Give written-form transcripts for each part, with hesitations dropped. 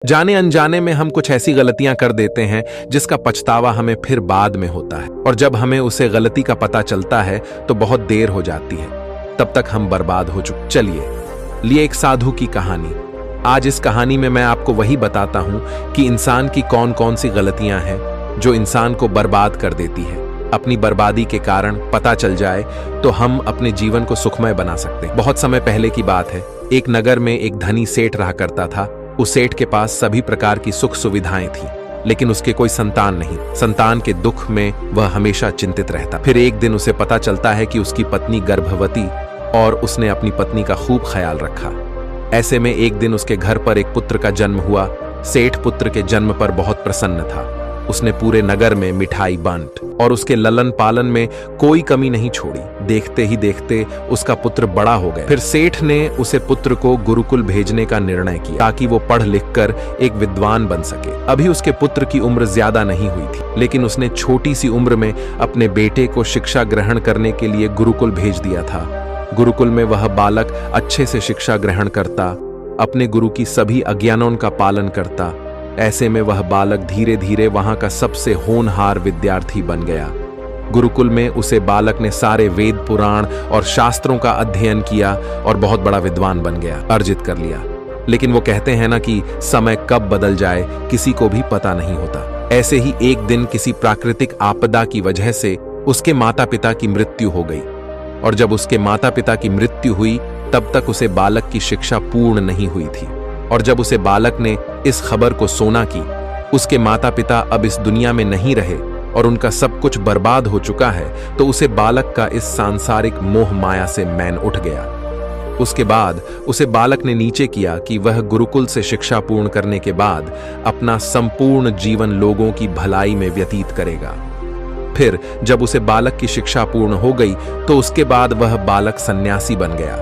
जाने अनजाने में हम कुछ ऐसी गलतियां कर देते हैं जिसका पछतावा हमें फिर बाद में होता है, और जब हमें उसे गलती का पता चलता है तो बहुत देर हो जाती है। तब तक हम बर्बाद हो चुके। चलिए लिए एक साधु की कहानी। आज इस कहानी में मैं आपको वही बताता हूं कि इंसान की कौन कौन सी गलतियां हैं जो इंसान को बर्बाद कर देती है। अपनी बर्बादी के कारण पता चल जाए तो हम अपने जीवन को सुखमय बना सकते हैं। बहुत समय पहले की बात है। एक नगर में एक धनी सेठ रहा करता था। उस सेठ के पास सभी प्रकार की सुख सुविधाएं थी, लेकिन उसके कोई संतान नहीं। संतान के दुख में वह हमेशा चिंतित रहता। फिर एक दिन उसे पता चलता है कि उसकी पत्नी गर्भवती, और उसने अपनी पत्नी का खूब ख्याल रखा। ऐसे में एक दिन उसके घर पर एक पुत्र का जन्म हुआ। सेठ पुत्र के जन्म पर बहुत प्रसन्न था। उसने पूरे नगर में मिठाई बांट और उसके ललन पालन में कोई कमी नहीं छोड़ी। देखते ही देखते उसका पुत्र बड़ा हो गया। फिर सेठ ने उसे पुत्र को गुरुकुल भेजने का निर्णय किया ताकि वो पढ़ लिख कर एक विद्वान बन सके। अभी उसके पुत्र की उम्र ज्यादा नहीं हुई थी, लेकिन उसने छोटी सी उम्र में अपने बेटे को शिक्षा ग्रहण करने के लिए गुरुकुल भेज दिया था। गुरुकुल में वह बालक अच्छे से शिक्षा ग्रहण करता, अपने गुरु की सभी आज्ञाओं का पालन करता। ऐसे में वह बालक धीरे धीरे वहां का सबसे होनहार विद्यार्थी बन गया। गुरुकुल में उसे बालक ने सारे वेद पुराण और शास्त्रों का अध्ययन किया और बहुत बड़ा विद्वान बन गया, अर्जित कर लिया। लेकिन वो कहते हैं ना कि समय कब बदल जाए किसी को भी पता नहीं होता। ऐसे ही एक दिन किसी प्राकृतिक आपदा की वजह से उसके माता पिता की मृत्यु हो गई, और जब उसके माता पिता की मृत्यु हुई तब तक उसे बालक की शिक्षा पूर्ण नहीं हुई थी। और जब उसे बालक ने इस खबर को सुना कि उसके माता पिता अब इस दुनिया में नहीं रहे और उनका सब कुछ बर्बाद हो चुका है, तो उसे बालक का इस सांसारिक मोह माया से मैन उठ गया। उसके बाद उसे बालक ने नीचे किया कि वह गुरुकुल से शिक्षा पूर्ण करने के बाद अपना संपूर्ण जीवन लोगों की भलाई में व्यतीत करेगा। फिर जब उसे बालक की शिक्षा पूर्ण हो गई तो उसके बाद वह बालक सन्यासी बन गया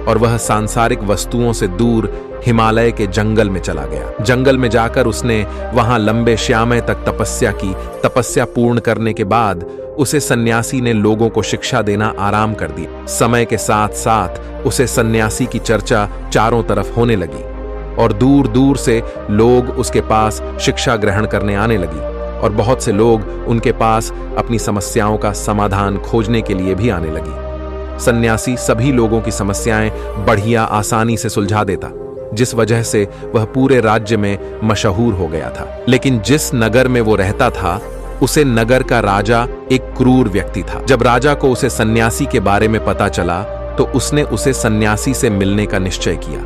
और वह सांसारिक वस्तुओं से दूर हिमालय के जंगल में चला गया। जंगल में जाकर उसने वहां लंबे श्यामे तक तपस्या की। तपस्या पूर्ण करने के बाद उसे सन्यासी ने लोगों को शिक्षा देना आराम कर दिया। समय के साथ साथ उसे सन्यासी की चर्चा चारों तरफ होने लगी और दूर दूर से लोग उसके पास शिक्षा ग्रहण करने आने लगी, और बहुत से लोग उनके पास अपनी समस्याओं का समाधान खोजने के लिए भी आने लगी। सन्यासी सभी लोगों की समस्याएं बढ़िया आसानी से सुलझा देता, जिस वजह से वह पूरे राज्य में मशहूर हो गया था। लेकिन जिस नगर में वो रहता था उसे नगर का राजा एक क्रूर व्यक्ति था। जब राजा को उसे सन्यासी के बारे में पता चला तो उसने उसे सन्यासी से मिलने का निश्चय किया।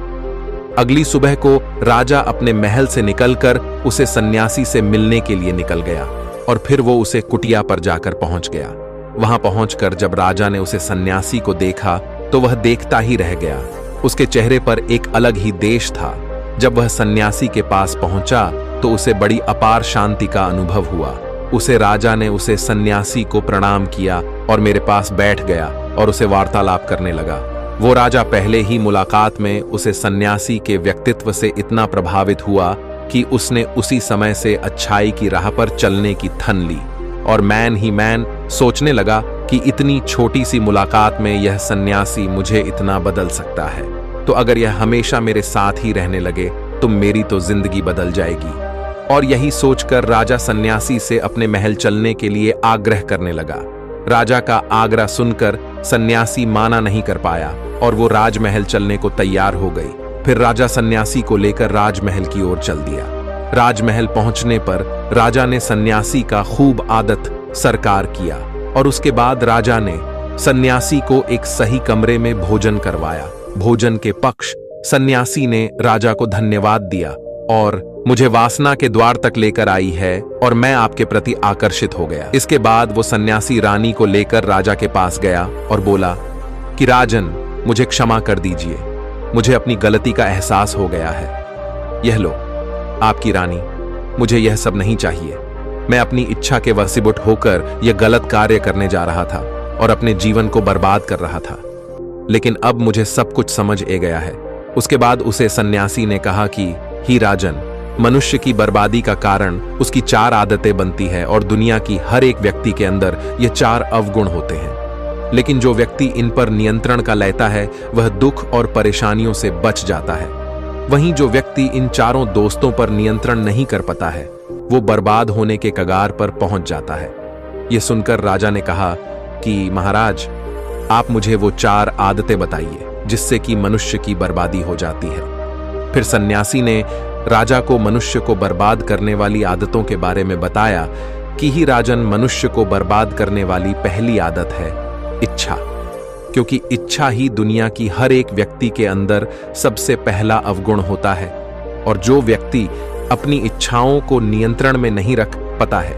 अगली सुबह को राजा अपने महल से निकलकर उसे सन्यासी से मिलने के लिए निकल गया, और फिर वो उसे कुटिया पर जाकर पहुंच गया। वहां पहुंचकर जब राजा ने उसे सन्यासी को देखा तो वह देखता ही रह गया। उसके चेहरे पर एक अलग ही देश था। जब वह सन्यासी के पास पहुंचा तो उसे बड़ी अपार शांति का अनुभव हुआ। उसे राजा ने उसे सन्यासी को प्रणाम किया और मेरे पास बैठ गया और उसे वार्तालाप करने लगा। वो राजा पहले ही मुलाकात में उसे सन्यासी के व्यक्तित्व से इतना प्रभावित हुआ कि उसने उसी समय से अच्छाई की राह पर चलने की थन ली, और मैन ही मैन सोचने लगा कि इतनी छोटी सी मुलाकात में यह सन्यासी मुझे इतना बदल सकता है, तो अगर यह हमेशा मेरे साथ ही रहने लगे तो मेरी तो जिंदगी बदल जाएगी। और यही सोचकर राजा सन्यासी से अपने महल चलने के लिए आग्रह करने लगा। राजा का आग्रह सुनकर सन्यासी माना नहीं कर पाया और वो राजमहल चलने को तैयार हो गई। फिर राजा सन्यासी को लेकर राजमहल की ओर चल दिया। राजमहल पहुंचने पर राजा ने सन्यासी का खूब आदत सरकार किया, और उसके बाद राजा ने सन्यासी को एक सही कमरे में भोजन करवाया। भोजन के पक्ष सन्यासी ने राजा को धन्यवाद दिया और मुझे वासना के द्वार तक लेकर आई है और मैं आपके प्रति आकर्षित हो गया। इसके बाद वो सन्यासी रानी को लेकर राजा के पास गया और बोला कि राजन, मुझे क्षमा कर दीजिए, मुझे अपनी गलती का एहसास हो गया है। यह लो आपकी रानी, मुझे यह सब नहीं चाहिए। मैं अपनी इच्छा के वसीबुट होकर यह गलत कार्य करने जा रहा था और अपने जीवन को बर्बाद कर रहा था, लेकिन अब मुझे सब कुछ समझ आ गया है। उसके बाद उसे सन्यासी ने कहा कि ही राजन, मनुष्य की बर्बादी का कारण उसकी 4 आदतें बनती है, और दुनिया की हर एक व्यक्ति के अंदर ये 4 अवगुण होते हैं। लेकिन जो व्यक्ति इन पर नियंत्रण का लेता है वह दुख और परेशानियों से बच जाता है। वहीं जो व्यक्ति इन चारों दोस्तों पर नियंत्रण नहीं कर पाता है वो बर्बाद होने के कगार पर पहुंच जाता है। यह सुनकर राजा ने कहा कि महाराज, आप मुझे वो 4 आदतें बताइए जिससे कि मनुष्य की बर्बादी हो जाती है। फिर सन्यासी ने राजा को मनुष्य को बर्बाद करने वाली आदतों के बारे में बताया कि ही राजन, मनुष्य को बर्बाद करने वाली पहली आदत है इच्छा, क्योंकि इच्छा ही दुनिया की हर एक व्यक्ति के अंदर सबसे पहला अवगुण होता है। और जो व्यक्ति अपनी इच्छाओं को नियंत्रण में नहीं रख पाता है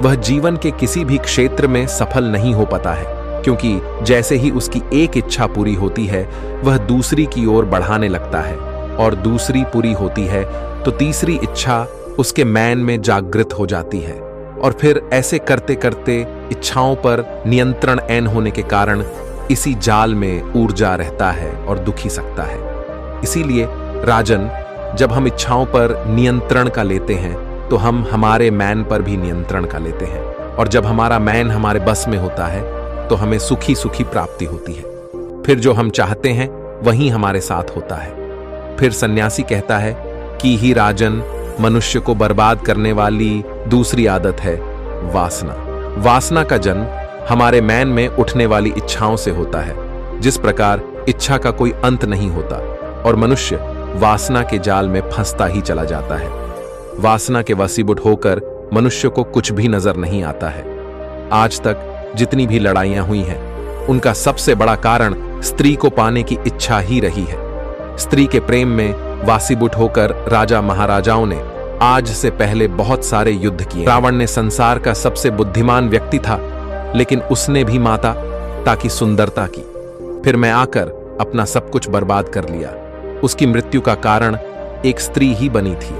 वह जीवन के किसी भी क्षेत्र में सफल नहीं हो पाता है, क्योंकि जैसे ही उसकी एक इच्छा पूरी होती है वह दूसरी की ओर बढ़ाने लगता है, और दूसरी पूरी होती है तो तीसरी इच्छा उसके मैन में जागृत हो जाती है, और फिर ऐसे करते करते इच्छाओं पर नियंत्रण ऐन होने के कारण इसी जाल में ऊर्जा रहता है और दुखी सकता है। इसीलिए राजन, जब हम इच्छाओं पर नियंत्रण का लेते हैं तो हम हमारे मैन पर भी नियंत्रण का लेते हैं, और जब हमारा मैन हमारे बस में होता है तो हमें सुखी सुखी प्राप्ति होती है। फिर जो हम चाहते हैं वही हमारे साथ होता है। फिर सन्यासी कहता है कि ही राजन, मनुष्य को बर्बाद करने वाली दूसरी आदत है वासना। वासना का जन्म हमारे मैन में उठने वाली इच्छाओं से होता है। जिस प्रकार इच्छा का कोई अंत नहीं होता और मनुष्य वासना के जाल में फंसता ही चला जाता है। वासना के वशीभूत होकर मनुष्य को कुछ भी नजर नहीं आता है। आज तक जितनी भी लड़ाइयां हुई हैं उनका सबसे बड़ा कारण स्त्री को पाने की इच्छा ही रही है। स्त्री के प्रेम में वासीभूत होकर राजा महाराजाओं ने आज से पहले बहुत सारे युद्ध किए। रावण ने संसार का सबसे बुद्धिमान व्यक्ति था, लेकिन उसने भी माता ताकि सुंदरता की। फिर मैं आकर अपना सब कुछ बर्बाद कर लिया। उसकी मृत्यु का कारण एक स्त्री ही बनी थी।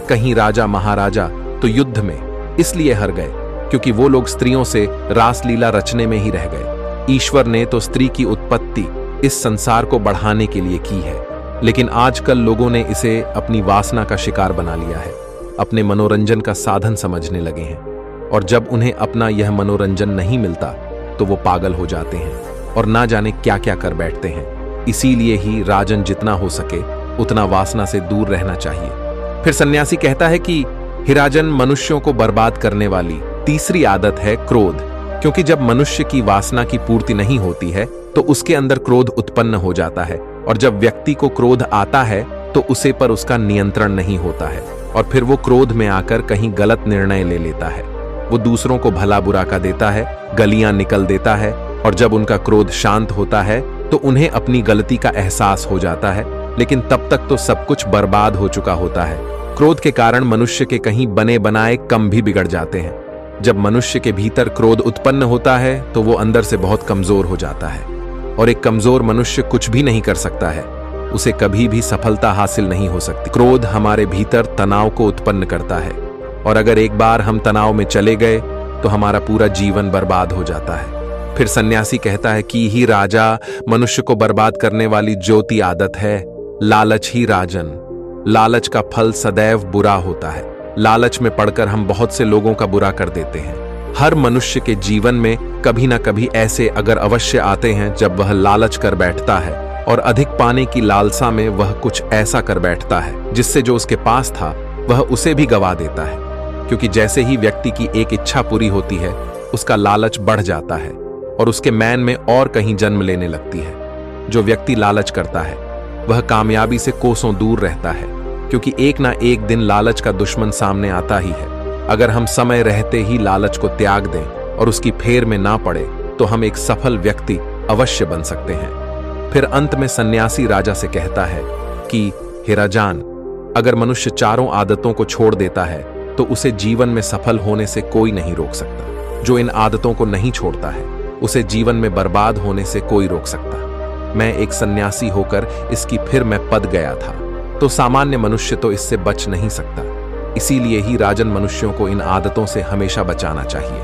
कहीं राजा महाराजा तो युद्ध में इसलिए हार गए क्योंकि वो लोग स्त्रियों से रासलीला रचने में ही रह गए। ईश्वर ने तो स्त्री की उत्पत्ति इस संसार को बढ़ाने के लिए की है, लेकिन आजकल लोगों ने इसे अपनी वासना का शिकार बना लिया है, अपने मनोरंजन का साधन समझने लगे हैं। और जब उन्हें अपना यह मनोरंजन नहीं मिलता तो वो पागल हो जाते हैं और ना जाने क्या क्या कर बैठते हैं। इसीलिए ही राजन, जितना हो सके उतना वासना से दूर रहना चाहिए। फिर सन्यासी कहता है कि हे राजन, मनुष्यों को बर्बाद करने वाली तीसरी आदत है क्रोध, क्योंकि जब मनुष्य की वासना की पूर्ति नहीं होती है तो उसके अंदर क्रोध उत्पन्न हो जाता है, और जब व्यक्ति को क्रोध आता है तो उसे पर उसका नियंत्रण नहीं होता है, और फिर वो क्रोध में आकर कहीं गलत निर्णय ले लेता है। वो दूसरों को भला बुरा का देता है, गलियां निकल देता है, और जब उनका क्रोध शांत होता है तो उन्हें अपनी गलती का एहसास हो जाता है, लेकिन तब तक तो सब कुछ बर्बाद हो चुका होता है। क्रोध के कारण मनुष्य के कहीं बने बनाए काम भी बिगड़ जाते हैं। जब मनुष्य के भीतर क्रोध उत्पन्न होता है तो वो अंदर से बहुत कमजोर हो जाता है, और एक कमजोर मनुष्य कुछ भी नहीं कर सकता है, उसे कभी भी सफलता हासिल नहीं हो सकती। क्रोध हमारे भीतर तनाव को उत्पन्न करता है, और अगर एक बार हम तनाव में चले गए तो हमारा पूरा जीवन बर्बाद हो जाता है। फिर सन्यासी कहता है कि ही राजा, मनुष्य को बर्बाद करने वाली ज्योति आदत है लालच ही राजन। लालच का फल सदैव बुरा होता है। लालच में पड़कर हम बहुत से लोगों का बुरा कर देते हैं। हर मनुष्य के जीवन में कभी ना कभी ऐसे अगर अवश्य आते हैं जब वह लालच कर बैठता है, और अधिक पाने की लालसा में वह कुछ ऐसा कर बैठता है जिससे जो उसके पास था वह उसे भी गवा देता है। क्योंकि जैसे ही व्यक्ति की एक इच्छा पूरी होती है उसका लालच बढ़ जाता है और उसके मैन में और कहीं जन्म लेने लगती है। जो व्यक्ति लालच करता है वह कामयाबी से कोसों दूर रहता है, क्योंकि एक ना एक दिन लालच का दुश्मन सामने आता ही है। अगर हम समय रहते ही लालच को त्याग दें और उसकी फेर में ना पड़े तो हम एक सफल व्यक्ति अवश्य बन सकते हैं। फिर अंत में सन्यासी राजा से कहता है कि हे राजन, अगर मनुष्य चारों आदतों को छोड़ देता है तो उसे जीवन में सफल होने से कोई नहीं रोक सकता। जो इन आदतों को नहीं छोड़ता है उसे जीवन में बर्बाद होने से कोई रोक सकता। मैं एक सन्यासी होकर इसकी फिर मैं पद गया था, तो सामान्य मनुष्य तो इससे बच नहीं सकता। इसीलिए ही राजन, मनुष्यों को इन आदतों से हमेशा बचाना चाहिए।